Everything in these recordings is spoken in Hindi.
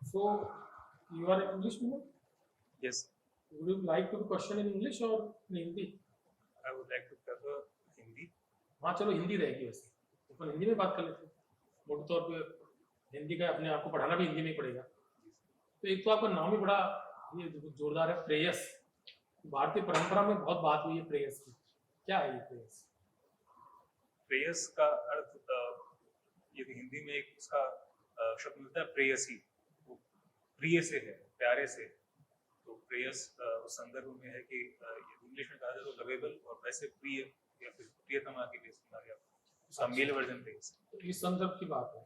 So, you are an English student? Yes, Would you like to question in English or in Hindi? I would like to prefer Hindi. हाँ चलो हिंदी रहेगी वैसे, अपन हिंदी में बात कर लेते हैं। मोटे तौर पे हिंदी का अपने आप को पढ़ाना भी हिंदी में ही पड़ेगा। तो एक तो आपका नाम ही बड़ा ये जोरदार है, प्रेयस। भारतीय परंपरा में बहुत बात हुई है प्रेयस की, क्या है ये प्रेयस? प्रेयस का अर्थ यदि हिंदी में एक उसका शब्द मिलता है प्रेयसी, वो प्रिय से है, प्यारे से। तो प्रेयस उस संदर्भ में है कि इंग्लिश में कहा जाए तो लवेबल, और वैसे प्रिय या फिर प्रियतमा के लिए इस्तेमाल किया उसका मेल वर्जन प्रेयस। तो इस संदर्भ की बात है।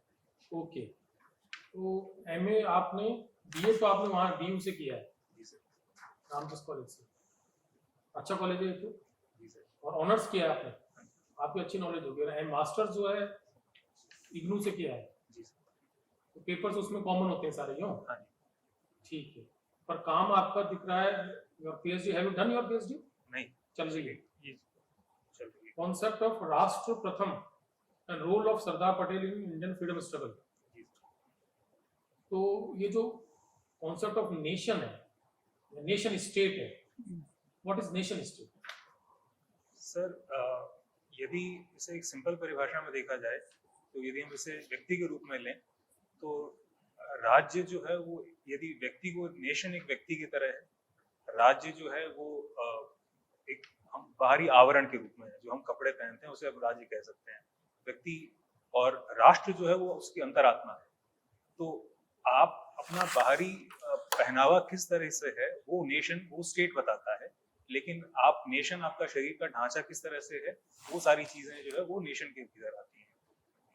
ओके, तो एमए आपने, बीए तो आपने वहाँ डीयू से किया है? जी सर। रामकृष्ण कॉलेज से, अच्छा कॉलेज है तो। जी सर। और ऑनर्स किया है आपने, आपकी अच्छी नॉलेज होगी। और मास्टर्स जो है इग्नू से किया है? जी सर। तो पेपर्स उसमें कॉमन होते हैं सारे, यूँ? हाँ जी। ठीक है, पर काम आपका दिख रहा है your PhD, have you done your PhD? नहीं, चल रही है ये चल रही है। कॉन्सेप्ट ऑफ राष्ट्र प्रथम and role of Sardar Patel in Indian freedom struggle. तो ये जो कॉन्सेप्ट ऑफ नेशन है, नेशन स्टेट है, what is nation state? Sir यदि इसे एक सिंपल परिभाषा में देखा जाए तो यदि हम इसे व्यक्ति के रूप में लें तो राज्य जो है वो, यदि व्यक्ति को, नेशन एक व्यक्ति की तरह है, राज्य जो है वो एक हम बाहरी आवरण के रूप में है, जो हम कपड़े पहनते हैं उसे अब राज्य कह सकते हैं। व्यक्ति और राष्ट्र जो है वो उसकी अंतरात्मा है। तो आप अपना बाहरी पहनावा किस तरह से है वो नेशन, वो स्टेट बताता है, लेकिन आप नेशन, आपका शरीर का ढांचा किस तरह से है, वो सारी चीजें जो है वो नेशन के भीतर आती हैं।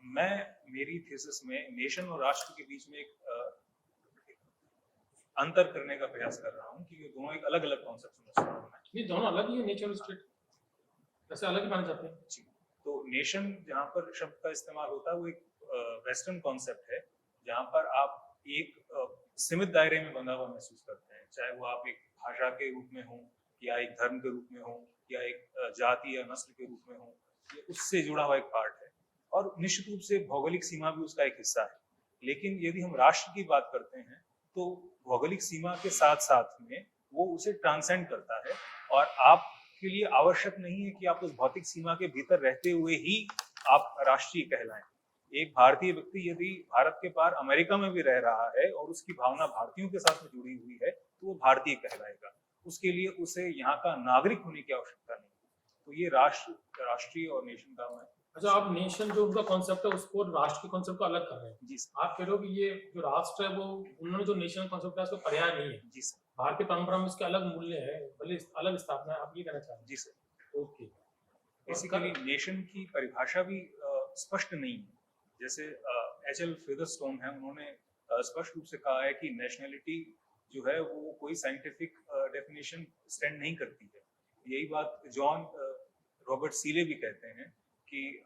मैं मेरी थीसिस में नेशन और राष्ट्र के बीच में एक अंतर करने का प्रयास कर रहा हूँ कि ये दोनों एक अलग अलग कॉन्सेप्ट समझता हूँ मैं। ये दोनों अलग ही है, नेचर और स्टेट वैसे अलग ही माने जाते हैं। जी, तो नेशन जहाँ पर शब्द का इस्तेमाल होता है वो एक वेस्टर्न कॉन्सेप्ट है, जहाँ पर आप एक सीमित दायरे में बंधा हुआ महसूस करते हैं, चाहे वो आप एक भाषा के रूप में हो, या एक धर्म के रूप में हो, या एक जाति या नस्ल के रूप में हो, ये उससे जुड़ा हुआ एक पार्ट है, और निश्चित रूप से भौगोलिक सीमा भी उसका एक हिस्सा है। लेकिन यदि हम राष्ट्र की बात करते हैं तो भौगोलिक सीमा के साथ साथ में वो उसे ट्रांसेंड करता है, और आपके लिए आवश्यक नहीं है कि आप उस भौतिक सीमा के भीतर रहते हुए ही आप राष्ट्रीय कहलाएं। एक भारतीय व्यक्ति यदि भारत के पार अमेरिका में भी रह रहा है और उसकी भावना भारतीयों के साथ में जुड़ी हुई है तो वो भारतीय कहलाएगा, उसके लिए उसे यहाँ का नागरिक होने की आवश्यकता नहीं। तो ये राष्ट्रीय और नेशन का मैं। अच्छा, आप नेशन जो उनका कॉन्सेप्ट है उसको राष्ट्र के कॉन्सेप्ट को अलग कर रहे हैं। जी सर। आप कह रहे हो कि ये जो राष्ट्र है वो, उन्होंने जो नेशनल कॉन्सेप्ट है उसको पर्याय नहीं है। जी सर। भारतीय परंपरा में इसके अलग मूल्य है, भले अलग स्थापना है, आप ये कहना चाह रहे हैं? जी सर। ओके, बेसिकली नेशन की परिभाषा भी स्पष्ट नहीं है। जैसे एच.एल. फेदरस्टोन है, उन्होंने स्पष्ट रूप से कहा है कि नेशनलिटी जो है वो कोई साइंटिफिक डेफिनेशन स्टैंड नहीं करती है। यही बात जॉन रॉबर्ट सीले भी कहते हैं कि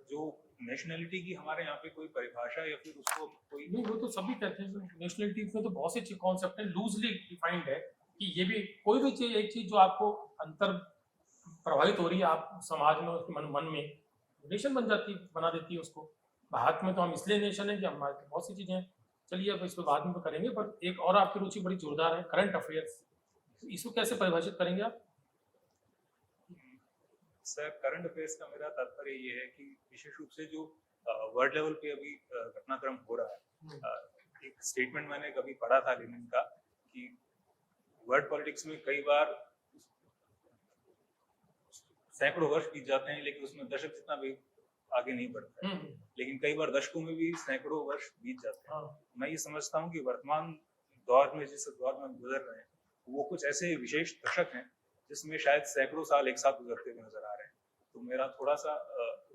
जो नेशनलिटी की हमारे यहाँ पे कोई परिभाषा या फिर उसको कोई नहीं, वो तो सभी कहते हैं। नेशनलिटी में तो बहुत सी कॉन्सेप्ट है, लूजली डिफाइंड है कि ये भी कोई भी चीज, एक चीज जो आपको अंतर प्रभावित हो रही है आप समाज में, उसके मन में नेशन बना देती है उसको। भारत में तो हम इसलिए नेशन है कि हमारे बहुत सी चीजें हैं। चलिए अब इस पर बाद में तो करेंगे, पर एक और आपकी रुचि बड़ी जोरदार है, करंट अफेयर्स। इसको कैसे परिभाषित करेंगे आप? सर, करंट अफेयर्स का मेरा तात्पर्य ये है कि विशेष रूप से जो वर्ल्ड लेवल पे अभी घटनाक्रम हो रहा है, एक स्टेटमेंट मैंने कभी पढ़ा था लेनिन का कि वर्ल्ड पॉलिटिक्स में कई बार सैकड़ों वर्ष बीत जाते हैं लेकिन उसमें दशक जितना भी आगे नहीं बढ़ता है, लेकिन कई बार दशकों में भी सैकड़ों वर्ष बीत जाते हैं। मैं ये समझता हूँ कि वर्तमान दौर में जिस दौर में हम गुजर रहे हैं वो कुछ ऐसे विशेष दशक हैं जिसमें शायद सैकड़ों साल एक साथ गुजरते हुए नजर आ रहे हैं। तो मेरा थोड़ा सा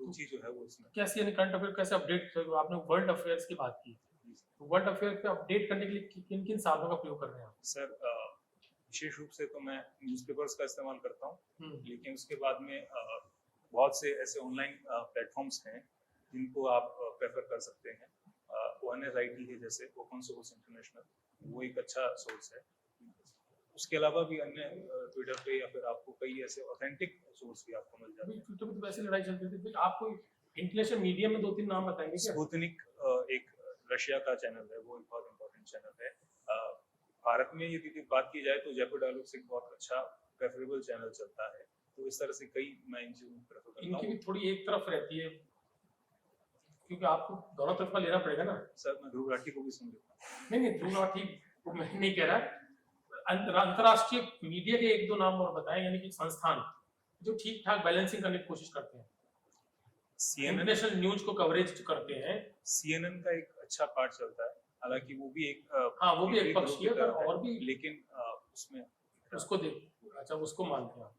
रुचि जो है वो इसमें। कैसे, यानी करंट अफेयर कैसे अपडेट? आपने वर्ल्ड अफेयर्स की बात की, तो वर्ल्ड अफेयर पे अपडेट करने के लिए किन किन साधनों का प्रयोग कर रहे हैं आप? सर, विशेष रूप से तो मैं न्यूज़पेपर्स का इस्तेमाल करता हूँ, लेकिन उसके बाद में बहुत से ऐसे ऑनलाइन प्लेटफॉर्म्स हैं जिनको आप प्रेफर कर सकते हैं। ONSIT है जैसे, ओपन सोर्स इंटरनेशनल, वो एक अच्छा सोर्स है। उसके अलावा भी अन्य ट्विटर पे या फिर आपको कई ऐसे ऑथेंटिक सोर्स भी आपको मिल जाते हैं। ट्विटर पे तो वैसे लड़ाई चलती थी, आपको इंटरनेशनल मीडिया में 2-3 नाम बताएंगे क्या? स्पुतनिक एक रशिया का चैनल है, वो एक बहुत इम्पोर्टेंट चैनल है। भारत में यदि बात की जाए तो जयपुर डायलॉग्स एक बहुत अच्छा प्रेफरेबल चैनल चलता है। तो इस तरह से कई मैं इन चीज़ों को प्रेफर करता इनकी हूँ। भी थोड़ी एक तरफ रहती है, क्योंकि आपको दोनों तरफ का लेना पड़ेगा ना। सर मैं ध्रुव राठी को भी सुन लेता हूँ। नहीं, ध्रुव राठी को मैं नहीं कह रहा। अंतर्राष्ट्रीय मीडिया के 1-2 नाम और बताएं, यानी कि संस्थान जो ठीक-ठाक बैलेंसिंग करने की कोशिश करते हैं। CNN इंटरनेशनल न्यूज़ को कवरेज करते हैं। CNN का एक अच्छा पार्ट चलता है, हालांकि वो भी एक हाँ, वो भी एक विपरीत पक्ष ध्रुव है, की पर तरफ और भी लेकिन उसमें उसको देख, अच्छा उसको मानते हैं आप।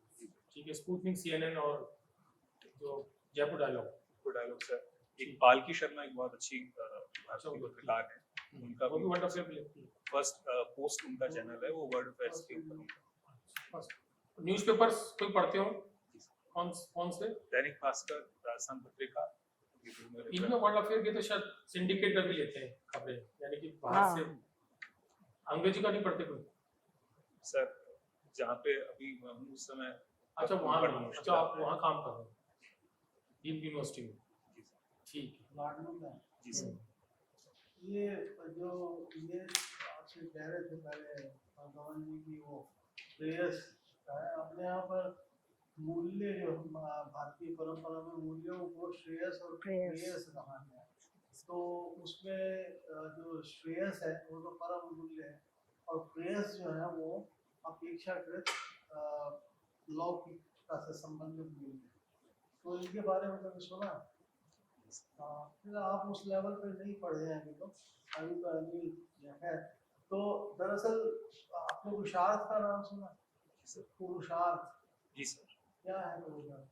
ठीक है, स्पुतनिक, CNN और जो जयपुर डायलॉग। सर एक पालकी शर्मा एक बहुत अच्छी भारतीय पत्रकार है, उनका वो भी भी वर्ल्ड अफेयर पे लिखती है। फर्स्ट पोस्ट उनका चैनल है, वो वर्ल्ड अफेयर्स के ऊपर उनका। न्यूज़पेपर्स कोई पढ़ते हो? कौन से? दैनिक भास्कर, राजस्थान पत्रिका, ये दो मेरे इनमें वर्ल्ड अफेयर के तो शायद सिंडिकेट का भी लेते हैं खबरें, यानी कि बाहर से। अंग्रेजी का नहीं पढ़ते कोई? सर जहाँ पे अभी मैं हूँ उस समय अच्छा वहाँ बड़ा नहीं, मुश्किल अच्छा आप आता है। वहाँ काम कर रहे हो डीम्ड यूनिवर्सिटी में। जी सर। ठीक है। लाडनू में जी सर। ये जो ये आपसे कह रहे थे पहले भगवान जी की वो श्रेयस है अपने यहाँ पर मूल्य जो भारतीय परंपरा में मूल्यों को श्रेयस और प्रेयस कहा गया है। तो उसमें जो श्रेयस है वो तो परम मूल्य है और प्रेयस जो है वो अपेक्षाकृत लौकिकता से संबंधित मूल्य है। तो इनके बारे में कभी सुना? हाँ, फिर आप उस लेवल पे नहीं पढ़े हैं अभी तो अभी है। तो दरअसल आपने पुरुषार्थ का नाम सुना? पुरुषार्थ जी सर। क्या है पुरुषार्थ?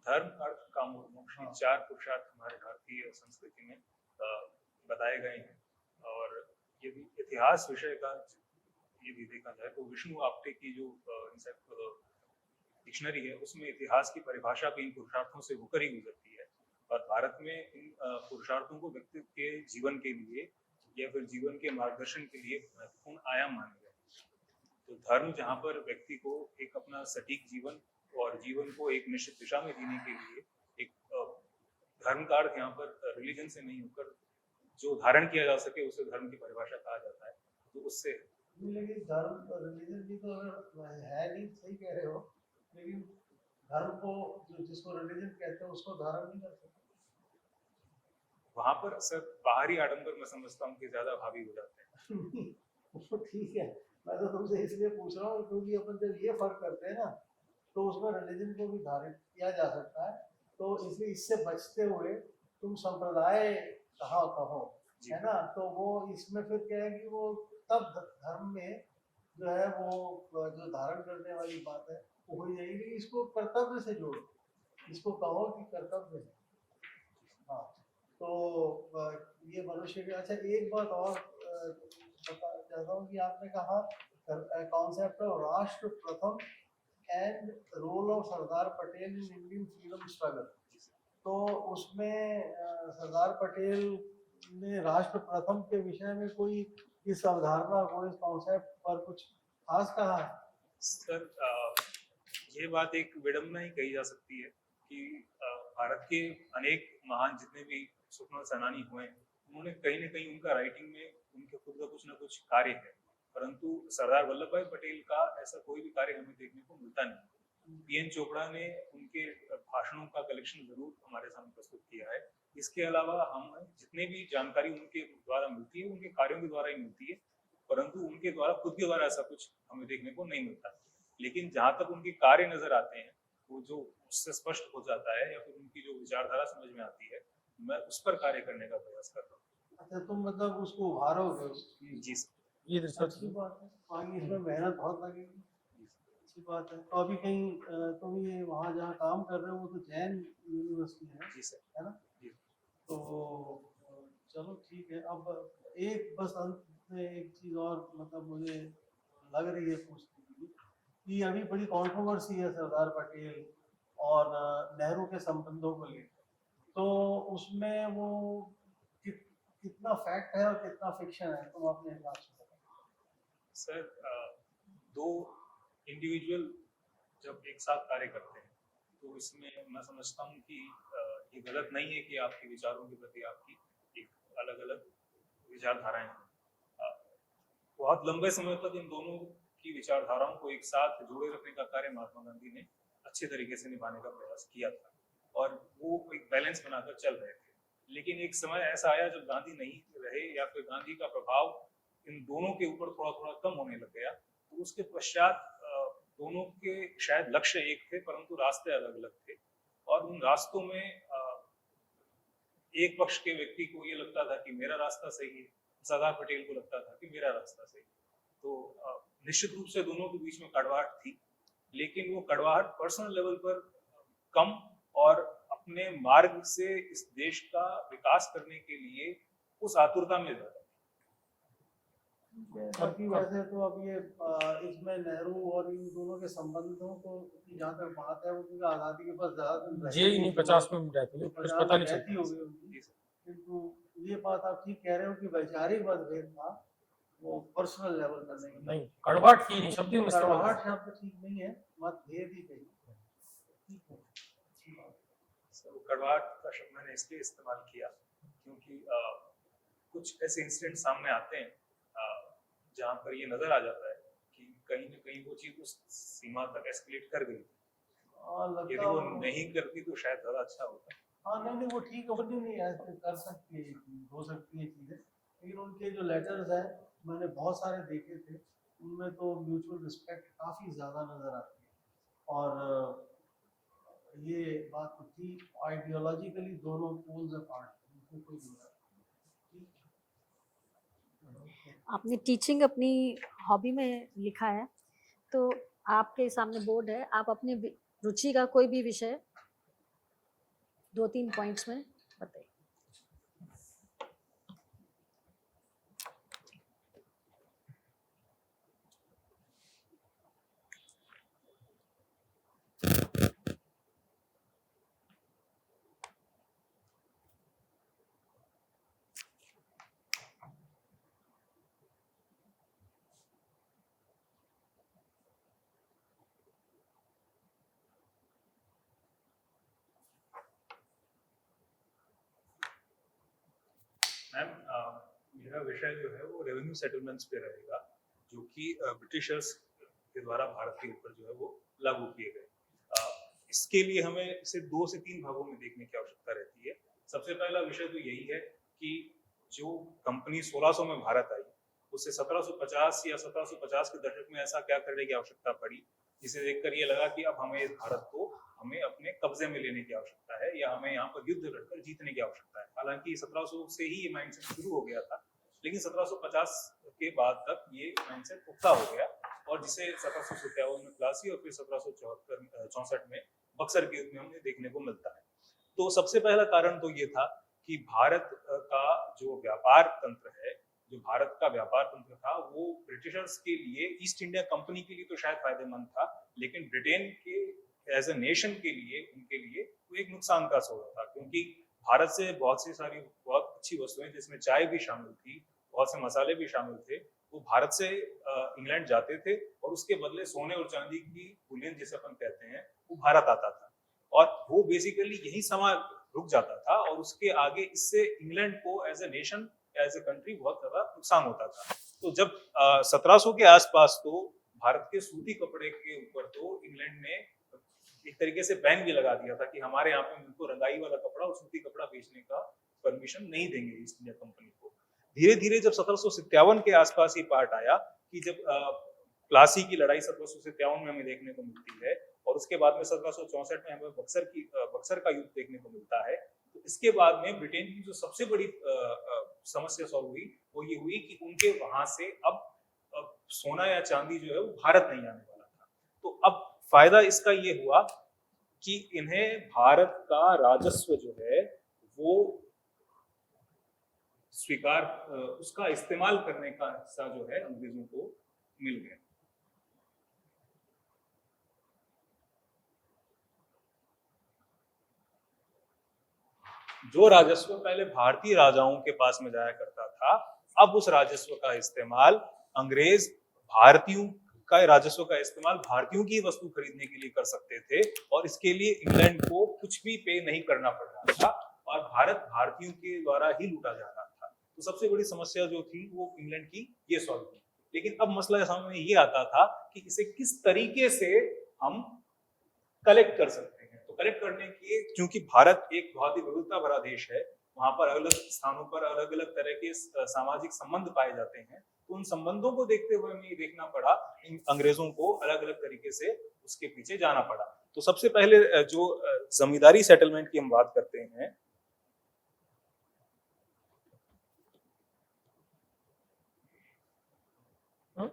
धर्म, अर्थ, काम और मोक्ष, ये 4 पुरुषार्थ हमारे भारतीय संस्कृति में बताए गए हैं। और यदि इतिहास विषय का यदि देखा जाए तो विष्णु आप्टे की जो डिक्शनरी है उसमें इतिहास की परिभाषा भी इन पुरुषार्थों से होकर ही गुजरती है। और भारत में इन पुरुषार्थों को व्यक्ति के जीवन के लिए या फिर जीवन के मार्गदर्शन के लिए महत्वपूर्ण आयाम माने गए। तो धर्म जहाँ पर व्यक्ति को एक अपना सटीक जीवन और जीवन को एक निश्चित दिशा में जीने के लिए एक धर्म का अर्थ यहाँ पर रिलीजन से नहीं होकर जो धारण किया जा सके उसे धर्म की परिभाषा कहा जाता है। तो उससे लेकिन धर्म रिलीजन भी तो है नहीं, सही कह रहे हो, लेकिन धर्म को जो जिसको रिलीजन कहते हैं उसको धारण नहीं कर सकते। वहां पर सर बाहरी आडंबर मैं समझता हूँ कि ज्यादा हावी हो जाते हैं। वो ठीक है, मैं तो तुमसे इसलिए पूछ रहा हूँ क्योंकि अपन जब ये फर्क करते हैं ना तो उसमें रिलीजन को भी धारित किया जा सकता है। तो इसलिए इससे बचते हुए तुम संप्रदाय कहो है ना, तो वो इसमें फिर क्या है कि वो तब धर्म में जो है वो जो धारण करने वाली बात है वो हो जाएगी। इसको कर्तव्य से जोड़ो, इसको कहो कि कर्तव्य है। हाँ, तो ये मनुष्य के। अच्छा एक बात और बता चाहता हूँ कि आपने कहा कॉन्सेप्ट ऑफ राष्ट्र प्रथम and role of Sardar Patel in Indian freedom struggle. तो उसमें सरदार पटेल ने राष्ट्र प्रथम के विषय में कोई इस अवधारणा को, इस कॉन्सेप्ट पर कुछ खास कहा है? सर ये बात एक विडंबना ही कही जा सकती है कि भारत के अनेक महान जितने भी स्वतंत्रता सेनानी हुए उन्होंने कहीं ना कहीं उनका राइटिंग में उनके खुद का कुछ ना कुछ कार्य है, परंतु सरदार वल्लभ भाई पटेल का ऐसा कोई भी कार्य हमें देखने को मिलता नहीं। पीएन चोपड़ा ने उनके भाषणों का कलेक्शन जरूर हमारे सामने प्रस्तुत किया है। इसके अलावा हम जितने भी जानकारी उनके द्वारा मिलती है उनके कार्यों के द्वारा ही मिलती है, परंतु उनके द्वारा खुद के द्वारा ऐसा कुछ हमें देखने को नहीं मिलता। लेकिन जहाँ तक उनके कार्य नजर आते हैं वो जो उससे स्पष्ट हो जाता है या फिर उनकी जो विचारधारा समझ में आती है, मैं उस पर कार्य करने का प्रयास कर रहा हूँ। अच्छा, तुम मतलब उसको उभारोगे उसकी? जी सर। ये रिसर्च अच्छी बात है, आगे इसमें मेहनत बहुत लगेगी। अच्छी बात है। तो अभी कहीं तुम ये वहाँ जहाँ काम कर रहे हो वो तो जैन यूनिवर्सिटी है? जी सर। है ना? जी। तो चलो ठीक है। अब एक बस अंत में एक चीज़ और मतलब मुझे लग रही है पूछने के लिए कि अभी बड़ी कंट्रोवर्सी है सरदार पटेल और नेहरू के संबंधों को लेकर। तो उसमें वो कितना फैक्ट है और कितना फिक्शन है, तुम अपने हिसाब से बताओ। सर दो इंडिविजुअल जब एक साथ कार्य करते हैं तो इसमें मैं समझता हूँ कि ये गलत नहीं है कि आपके विचारों के प्रति आपकी एक अलग अलग विचारधाराएं हैं। बहुत लंबे समय तक इन दोनों की विचारधाराओं को एक साथ जोड़े रखने का कार्य महात्मा गांधी ने अच्छे तरीके से निभाने का प्रयास किया था और वो एक बैलेंस बनाकर चल रहे थे। लेकिन एक समय ऐसा आया जब गांधी नहीं रहे या फिर गांधी का प्रभाव इन दोनों के ऊपर थोड़ा थोड़ा कम होने लग गया, तो उसके पश्चात दोनों के शायद लक्ष्य एक थे परंतु रास्ते अलग अलग थे और उन रास्तों में एक पक्ष के व्यक्ति को ये लगता था कि मेरा रास्ता सही है, सरदार पटेल को लगता था कि मेरा रास्ता सही। तो निश्चित रूप से दोनों के बीच में कड़वाहट थी, लेकिन वो कड़वाहट पर्सनल लेवल पर कम और अपने मार्ग से इस देश का विकास करने के लिए उस आतुरता में ज्यादा। बाकी वैसे तो अब ये इसमें नेहरू और इन दोनों के संबंधों को जहाँ तक बात है, वो क्योंकि आज़ादी के पास ज़्यादा दिन जी नहीं 50 में रहती है, कुछ पता नहीं चलता। हो गई उनकी, किंतु ये बात आप ठीक कह रहे हो कि वैचारिक मतभेद था, वो पर्सनल लेवल पर नहीं। कड़वाहट ही नहीं, शब्द में इस्तेमाल कड़वाहट शब्द ठीक नहीं है, मतभेद ही कही। कड़वाहट का शब्द मैंने इसलिए इस्तेमाल किया क्योंकि कुछ ऐसे इंसिडेंट सामने आते हैं जहाँ पर ये नजर आ जाता है कि कहीं ना कहीं वो चीज उस सीमा तक एस्केलेट कर गई। यदि वो नहीं करती तो शायद ज्यादा अच्छा होता। हाँ नहीं वो ठीक अपनी नहीं है, कर सकती है, हो सकती है चीजें, लेकिन उनके जो लेटर्स हैं मैंने बहुत सारे देखे थे, उनमें तो म्यूचुअल रिस्पेक्ट काफी ज्यादा नजर आती है। और ये बात तो थी, आइडियोलॉजिकली दोनों पोल्स अपार्ट, उनको कोई दूसरा। आपने टीचिंग अपनी हॉबी में लिखा है, तो आपके सामने बोर्ड है, आप अपनी रुचि का कोई भी विषय 2-3 पॉइंट्स में बताइए। मैम मेरा विषय जो है वो रेवेन्यू सेटलमेंट्स पे रहेगा, जो कि ब्रिटिशर्स के द्वारा भारत के ऊपर जो है वो लागू किए गए। इसके लिए हमें इसे 2 से 3 भागों में देखने की आवश्यकता रहती है। सबसे पहला विषय तो यही है कि जो कंपनी 1600 में भारत आई, उसे 1750 या 1750 के दशक में ऐसा क्या करने की आवश्यकता पड़ी जिसे देखकर ये लगा कि अब हमें इस भारत को हमें अपने कब्जे में लेने की आवश्यकता है या हमें यहाँ पर युद्ध लड़कर जीतने की आवश्यकता है। हालांकि 1700 से ही ये माइंडसेट शुरू हो गया था, लेकिन 1750 के बाद तक ये माइंडसेट पुख्ता हो गया और जिसे 1757 में प्लासी और फिर 1764 में बक्सर के युद्ध में हमें देखने को मिलता है। तो सबसे पहला कारण तो ये था कि भारत का जो व्यापार तंत्र है, जो भारत का व्यापार तंत्र था, वो ब्रिटिशर्स के लिए, ईस्ट इंडिया कंपनी के लिए तो शायद फायदेमंद था, लेकिन ब्रिटेन के एज ए नेशन के लिए, उनके लिए वो एक नुकसान का सौदा था, क्योंकि भारत से बहुत बहुत अच्छी वस्तुएं जिसमें चाय भी शामिल थी, बहुत से मसाले भी शामिल थे, वो भारत से इंग्लैंड जाते थे और उसके बदले सोने और चांदी की बुलियन जिसे अपन कहते हैं वो भारत आता था और वो बेसिकली यही समा रुक जाता था और उसके आगे इससे इंग्लैंड को as a nation, as a country बहुत ज्यादा नुकसान होता था। तो जब 1700 के आसपास तो भारत के सूती कपड़े के ऊपर तो इंग्लैंड ने एक तरीके से बैन भी लगा दिया था कि हमारे यहाँ पे उनको रंगाई वाला कपड़ा और सूती कपड़ा बेचने का परमिशन नहीं देंगे ईस्ट इंडिया कंपनी को। धीरे धीरे जब 1757 के आसपास ये पार्ट आया कि जब प्लासी की लड़ाई 1757 में हमें देखने को मिलती है और उसके बाद में 1764 में हमें बक्सर का युद्ध देखने को मिलता है, तो इसके बाद में ब्रिटेन की जो सबसे बड़ी समस्या सॉल्व हुई वो ये हुई कि उनके वहां से अब सोना या चांदी जो है वो भारत नहीं आने वाला था। तो अब फायदा इसका ये हुआ कि इन्हें भारत का राजस्व जो है वो स्वीकार, उसका इस्तेमाल करने का हिस्सा जो है अंग्रेजों को मिल गया। जो राजस्व पहले भारतीय राजाओं के पास में जाया करता था, अब उस राजस्व का इस्तेमाल अंग्रेज भारतीयों का राजस्व का इस्तेमाल भारतीयों की वस्तु खरीदने के लिए कर सकते थे और इसके लिए इंग्लैंड को कुछ भी पे नहीं करना पड़ रहा था और भारत भारतीयों के द्वारा ही लूटा जा रहा था। तो सबसे बड़ी समस्या जो थी वो इंग्लैंड की ये सॉल्व हुई। लेकिन अब मसला सामने ये आता था कि इसे किस तरीके से हम कलेक्ट कर सकते हैं। तो कलेक्ट करने के, क्योंकि भारत एक बहुत ही विविधता भरा देश है, वहां पर अलग अलग स्थानों पर अलग अलग तरह के सामाजिक संबंध पाए जाते हैं, तो उन संबंधों को देखते हुए हमें ये देखना पड़ा, इन अंग्रेजों को अलग अलग तरीके से उसके पीछे जाना पड़ा। तो सबसे पहले जो जमींदारी सेटलमेंट की हम बात करते हैं, हाँ?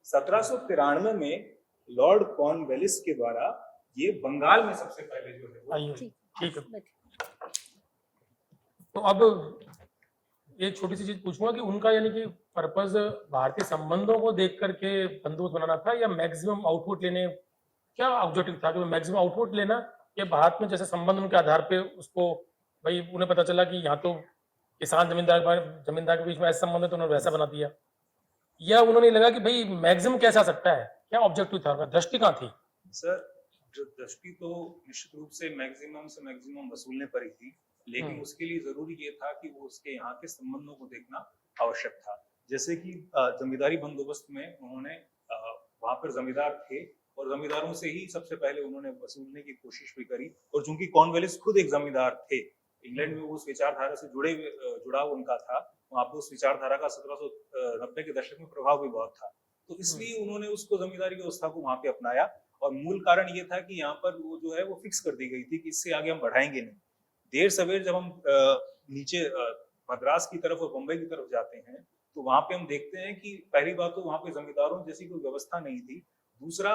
1793 में लॉर्ड कॉर्नवालिस के द्वारा ये बंगाल में सबसे पहले जो है वो आइए, ठीक है। बैठिए। तो अब एक छोटी सी चीज पूछूंगा कि उनका यानी कि पर्पस भारतीय संबंधों को देख करके बंदोबस्त बनाना था या मैक्सिमम आउटपुट लेने, क्या ऑब्जेक्टिव था कि मैक्सिमम आउटपुट लेना, या भारत में जैसे संबंध उनके आधार पे उसको, भाई उन्हें पता चला कि यहाँ तो किसान जमींदार के बीच में ऐसा संबंध है तो उन्होंने वैसा बना दिया, या उन्होंने लगा कि भाई मैक्सिमम कैसा सकता है, क्या ऑब्जेक्टिव था, दृष्टि कहाँ थी? सर, जो दृष्टि तो निश्चित रूप से मैक्सिमम से मैक्सिमम वसूलने पर ही थी, लेकिन उसके लिए जरूरी ये था कि वो उसके यहाँ के संबंधों को देखना आवश्यक था। जैसे कि जमींदारी बंदोबस्त में उन्होंने वहां पर जमींदार थे और जमींदारों से ही सबसे पहले उन्होंने वसूलने की कोशिश भी करी, और चूंकि कॉर्नवालिस खुद एक जमींदार थे, इंग्लैंड में वो उस विचारधारा से जुड़ाव उनका था, वहां पर उस विचारधारा का 1790 के दशक में प्रभाव भी बहुत था, तो इसलिए उन्होंने उसको जमींदारी व्यवस्था को वहां पे अपनाया। और मूल कारण ये था कि यहाँ पर वो जो है वो फिक्स कर दी गई थी कि इससे आगे हम बढ़ाएंगे नहीं। देर सवेर जब हम नीचे मद्रास की तरफ और बम्बई की तरफ जाते हैं तो वहां पे हम देखते हैं कि पहली बात तो वहां पे जमींदारों जैसी कोई व्यवस्था नहीं थी, दूसरा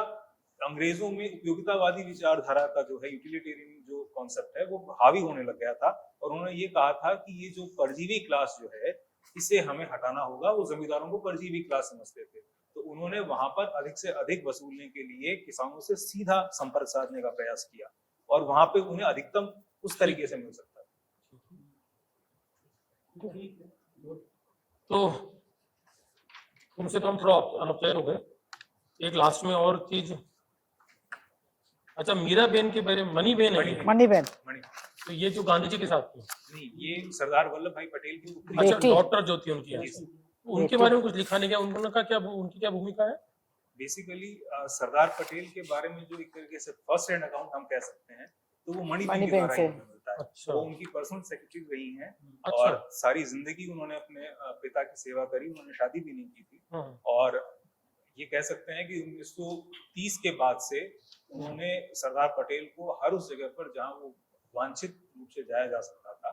अंग्रेजों में उपयोगितावादी विचारधारा का जो है यूटिलिटेरियन जो कॉन्सेप्ट है वो हावी होने लग गया था, और उन्होंने ये कहा था कि ये जो परजीवी क्लास जो है इसे हमें हटाना होगा। वो जमींदारों को परजीवी क्लास समझते थे, तो उन्होंने वहां पर अधिक से अधिक वसूलने के लिए किसानों से सीधा संपर्क साधने का प्रयास किया और वहां पे उन्हें अधिकतम उस तरीके से मिल सकता है। तो तुमसे तो हम थोड़ा अनौपचारिक हो गए। एक लास्ट में और चीज, अच्छा मीराबेन के बारे में, मणिबेन है, मणिबेन, तो ये जो गांधी जी के साथ थी, नहीं, ये सरदार वल्लभ भाई पटेल की अच्छा बेटी। डॉक्टर जो थी उनकी, उनके बारे में कुछ लिखा नहीं गया, उनका क्या, उनकी क्या भूमिका है? बेसिकली सरदार पटेल के बारे में जो एक तरीके से फर्स्ट हैंड अकाउंट हम कह सकते हैं तो वो मणिबेन के मणिबेन द्वारा से। ही हमें मिलता है। अच्छा। वो उनकी पर्सनल सेक्रेटरी रही हैं अच्छा। और सारी जिंदगी उन्होंने अपने पिता की सेवा करी, उन्होंने शादी भी नहीं की थी, और ये कह सकते हैं कि 1930 के बाद से उन्होंने सरदार पटेल को हर उस जगह पर जहां वो वांछित रूप से जाया जा सकता था,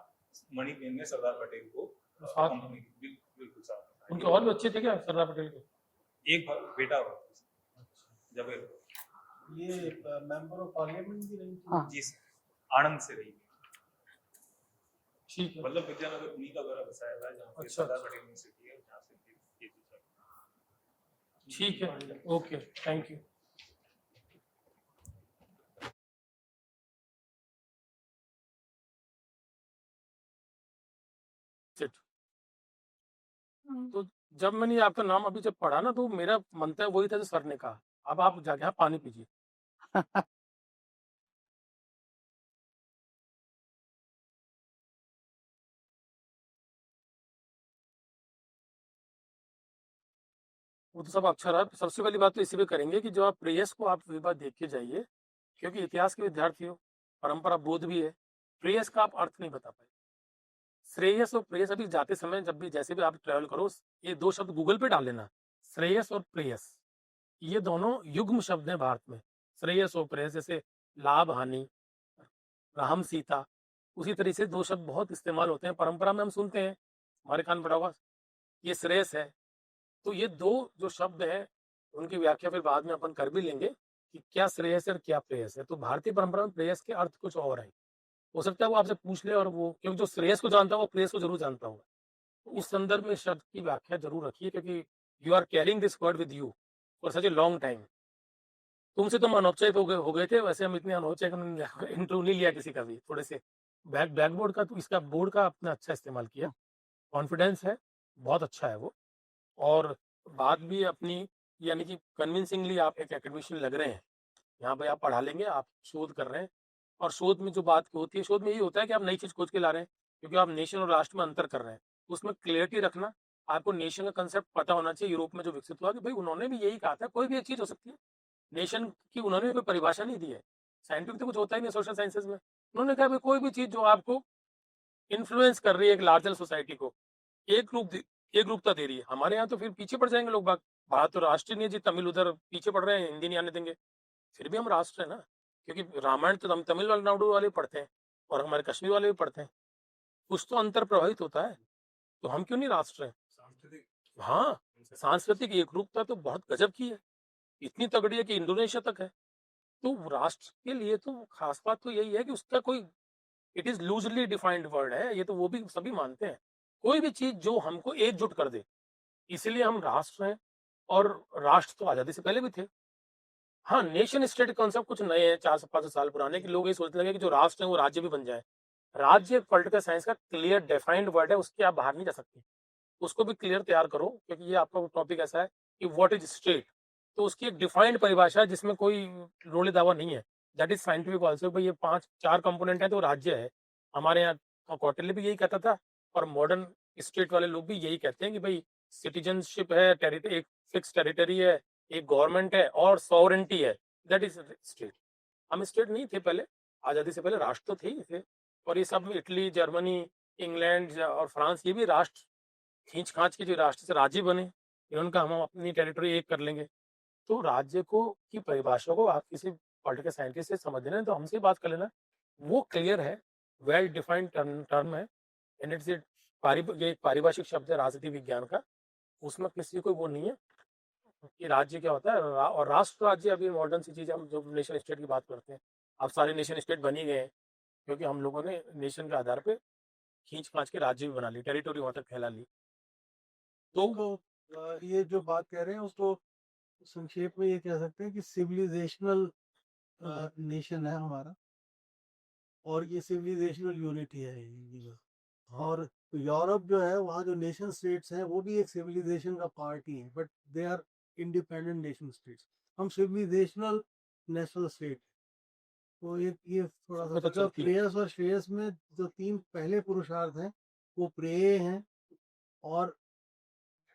मणिबेन ने सरदार पटेल को कंपनी बिल्कुल साथ। उनके और भी अच्छे थे क्या सरदार पटेल के? एक बेटा हुआ जब ये मेंबर ऑफ पार्लियामेंट भी रही थी। हाँ। जी आनंद से रही, ठीक है, मतलब विद्यानगर उन्हीं का द्वारा बसाया हुआ है जहाँ पे अच्छा। सरदार पटेल यूनिवर्सिटी है, जहाँ से ये चीज़ है। ठीक है, ओके, थैंक यू। तो जब मैंने आपका नाम अभी जब पढ़ा ना, तो मेरा मंतव्य वही था जो सर ने कहा, अब आप जाके यहाँ पानी पीजिए। वो तो सब अच्छा रहा। सबसे पहली बात तो इसी पे करेंगे कि जो आप प्रेयस को आप एक बार देख के जाइए, क्योंकि इतिहास के विद्यार्थी हो, परंपरा बोध भी है, प्रेयस का आप अर्थ नहीं बता पाए। श्रेयस और प्रेयस अभी जाते समय जब भी जैसे भी आप ट्रैवल करो, ये दो शब्द गूगल पे डाल लेना, श्रेयस और प्रेयस, ये दोनों युग्म शब्द हैं भारत में। श्रेयस और प्रेयस, जैसे लाभ हानि, राम सीता, उसी तरीके से दो शब्द बहुत इस्तेमाल होते हैं, परंपरा में हम सुनते हैं, हमारे कान पड़ा होगा, ये श्रेयस है। तो ये दो जो शब्द है उनकी व्याख्या फिर बाद में अपन कर भी लेंगे कि क्या श्रेयस है और क्या प्रेयस है। तो भारतीय परंपरा में प्रेयस के अर्थ कुछ और है, हो सकता है वो आपसे पूछ ले, और वो क्योंकि जो श्रेयस को जानता है वो प्रेयस को जरूर जानता होगा, तो उस संदर्भ में शब्द की व्याख्या जरूर रखिए, क्योंकि you are carrying this word with you for such a long time. तुमसे तो हम अनौपचारिक हो गए थे, वैसे हम इतने अनौपचारिक इंटरव्यू नहीं लिया किसी का भी, थोड़े से ब्लैक बोर्ड का, तो इसका बोर्ड का अपना अच्छा इस्तेमाल किया, कॉन्फिडेंस है, बहुत अच्छा है वो, और बात भी अपनी यानी कि कन्विंसिंगली आप एक एकेडमिशियन लग रहे हैं, यहाँ पे आप पढ़ा लेंगे, आप शोध कर रहे हैं, और शोध में जो बात होती है, शोध में यही होता है कि आप नई चीज़ खोज के ला रहे हैं, क्योंकि आप नेशन और राष्ट्र में अंतर कर रहे हैं। उसमें क्लियरिटी रखना, आपको नेशन का कंसेप्ट पता होना चाहिए। यूरोप में जो विकसित हुआ कि भाई उन्होंने भी यही कहा था, कोई भी एक चीज़ हो सकती है। नेशन की उन्होंने भी कोई परिभाषा नहीं दी है, साइंटिफिक तो कुछ होता ही नहीं सोशल साइंसेज में। उन्होंने कहा भाई कोई भी चीज़ जो आपको इन्फ्लुएंस कर रही है एक लार्जर सोसाइटी को, एक रूपता दे रही है। हमारे यहाँ तो फिर पीछे पड़ जाएंगे लोग बाग। बात तो राष्ट्र नहीं है जी, तमिल उधर पीछे पड़ रहे हैं, हिंदी नहीं आने देंगे, फिर भी हम राष्ट्र है ना, क्योंकि रामायण तो हम तमिलनाडु वाले पढ़ते हैं और हमारे कश्मीर वाले भी पढ़ते हैं। कुछ तो अंतर प्रभावित होता है, तो हम क्यों नहीं राष्ट्र हैं? हाँ, सांस्कृतिक एकरूपता तो बहुत गजब की है, इतनी तगड़ी है कि इंडोनेशिया तक है। तो राष्ट्र के लिए तो खास बात तो यही है कि उसका कोई, it is loosely defined word है, ये तो वो भी सभी मानते हैं। कोई भी चीज जो हमको एकजुट कर दे, इसलिए हम राष्ट्र हैं। और राष्ट्र तो आजादी से पहले भी थे। हाँ, नेशन स्टेट कॉन्सेप्ट कुछ नए हैं, 400-500 साल पुराने, कि लोग ये सोचने लगे कि जो राष्ट्र है वो राज्य भी बन जाए। राज्य एक पॉलिटिकल साइंस का क्लियर डिफाइंड वर्ड है, उसके आप बाहर नहीं जा सकते। उसको भी क्लियर तैयार करो, क्योंकि ये आपका टॉपिक ऐसा है कि व्हाट इज स्टेट, तो उसकी एक डिफाइंड परिभाषा है जिसमें कोई रोले दावा नहीं है। दैट इज साइंटिफिक ऑल्सो, भाई ये 5-4 कंपोनेंट है तो राज्य है। हमारे यहाँ कौटिल्य भी यही कहता था, और मॉडर्न स्टेट वाले लोग भी यही कहते हैं कि भाई सिटीजनशिप है, टेरिटरी, एक फिक्स टेरिटरी है, एक गवर्नमेंट है और सॉवरेंटी है, दैट इज स्टेट। हम स्टेट नहीं थे पहले, आजादी से पहले राष्ट्र तो थे ही थे। और ये सब इटली, जर्मनी, इंग्लैंड और फ्रांस, ये भी राष्ट्र खींच खांच के जो राष्ट्र से राज्य बने, इन्होंने कहा हम अपनी टेरिटरी एक कर लेंगे। तो राज्य को की परिभाषा को आप किसी पॉलिटिकल साइंटिस्ट से समझ रहे हैं तो हमसे बात कर लेना, वो क्लियर है, वेल डिफाइंड टर्म है, एंड इट्स ये एक पारिभाषिक शब्द है राजनीति विज्ञान का, उसमें किसी को वो नहीं है कि राज्य क्या होता है। और राष्ट्र राज्य अभी मॉडर्न सी चीज, हम जो नेशन स्टेट की बात करते हैं, अब सारे नेशन स्टेट बन ही गए हैं, क्योंकि हम लोगों ने नेशन के आधार पे खींच खांच के राज्य भी बना ली, टेरिटोरी वहां तक फैला ली। तो ये जो बात कह रहे हैं उसको संक्षेप में ये कह सकते हैं कि सिविलाइजेशनल नेशन है हमारा, और ये सिविलाइजेशनल यूनिटी है ये। और यूरोप जो है, वहाँ जो नेशन स्टेट्स हैं वो भी एक सिविलाइजेशन का पार्ट ही है, but they are independent nation states. हम सिविलाइजेशनल नेशनल स्टेट। तो ये थोड़ा सा तो चलती है। प्रेयस और श्रेयस में जो 3 पहले पुरुषार्थ हैं वो प्रेय हैं, और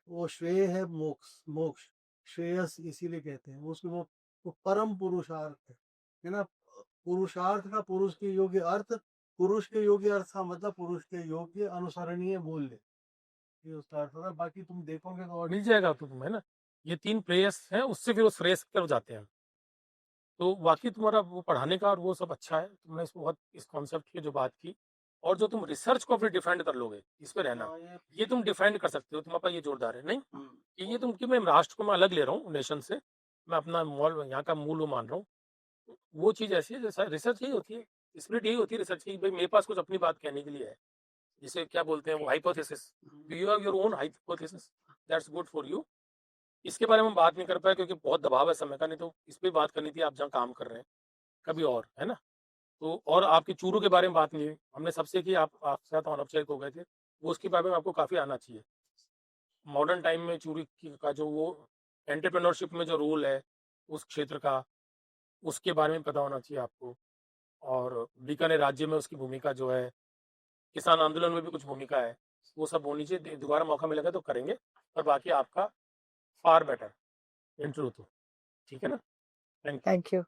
वो श्रेय है मोक्ष। मोक्ष श्रेयस इसीलिए कहते हैं उसको, वो परम पुरुषार्थ है ना। पुरुषार्थ का पुरुष के योग्य अर्थ, पुरुष के योग्य अर्थ का मतलब पुरुष के योग्य अनुसरणीय मूल्य, ये उसका अर्थ होता है। बाकी तुम देखोगे तो और मिल जाएगा तुम्हें ना, ये 3 प्रेयस हैं, उससे फिर उस फ्रेस की तरफ जाते हैं। तो वाकई तुम्हारा वो पढ़ाने का और वो सब अच्छा है, तुमने इसको बहुत इस कॉन्सेप्ट की जो बात की, और जो तुम रिसर्च को फिर डिफेंड कर लोगे, इस पे रहना, ये तुम डिफेंड कर सकते हो, तुम्हारे पास ये जोरदार है नहीं कि ये तुम, कि मैं राष्ट्र को मैं अलग ले रहा हूँ नेशन से, मैं अपना मॉल यहाँ का मूल वो मान रहा हूँ। वो चीज़ ऐसी है जैसा रिसर्च यही होती है, स्पिरिट यही होती है रिसर्च की, भाई मेरे पास कुछ अपनी बात कहने के लिए है, जिसे क्या बोलते हैं वो hypothesis, you have your own hypothesis, that's good for you. इसके बारे में हम बात नहीं कर पाए क्योंकि बहुत दबाव है समय का, नहीं तो इस पे बात करनी थी, आप जहाँ काम कर रहे हैं कभी और, है ना। तो और आपकी चूरू के बारे में बात नहीं हुई हमने सबसे की, आप आपके साथ अनौपचारिक हो गए थे, वो उसके बारे में आपको काफ़ी आना चाहिए। मॉडर्न टाइम में चूरू का जो वो एंटरप्रेन्योरशिप में जो रोल है उस क्षेत्र का, उसके बारे में पता होना चाहिए आपको। और बीकानेर राज्य में उसकी भूमिका जो है, किसान आंदोलन में भी कुछ भूमिका है, वो सब होनी चाहिए। दोबारा मौका मिलेगा तो करेंगे, और बाकी आपका फार बेटर इंटरव्यू तो, ठीक है ना। Thank you. Thank you.